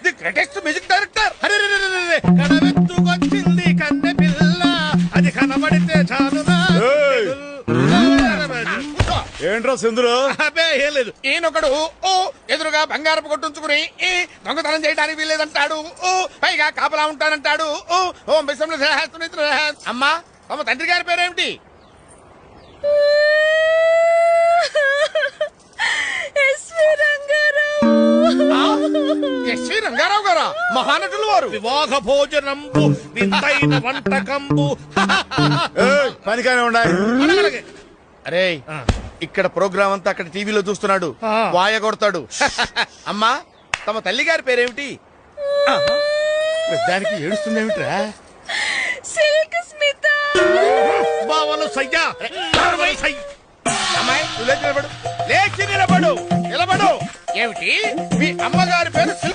The greatest music director. కడవెత్తుకొచ్చింది కన్నె పిల్ల, అది కనబడితే చాలునా. ఏంట్రా సింధులు? అబ్బే ఏం లేదు. ఈయనొకడు ఓ ఎదురుగా బంగారపు కొట్టుంచుకుని ఈ దొంగతనం చేయడానికి వీల్లేదంటాడు. ఓ పైగా కాపలా ఉంటానంటాడు. ఓ మిస్సంలో అమ్మా తమ తండ్రి గారి పేరేమిటి? ఎస్వి రంగారావు గారా? మహానటులు వారు. వివాహ భోజనంబు వింతైన వంటకంబు. పనికానే ఉండాలి. అరే ఇక్కడ ప్రోగ్రామ్ అంతా అక్కడ టీవీలో చూస్తున్నాడు, వాయ కొడతాడు. అమ్మా తమ తల్లి గారి పేరేమిటి? దానికి ఏడుస్తుందేమిట్రా? సిల్క్ స్మిత. బావలు సయ్యా అమ్మాయి నువ్వు లేచి నిలబడు, లేచి నిలబడు, నిలబడు. ఏమిటి మీ అమ్మగారి పేరు సిల్క్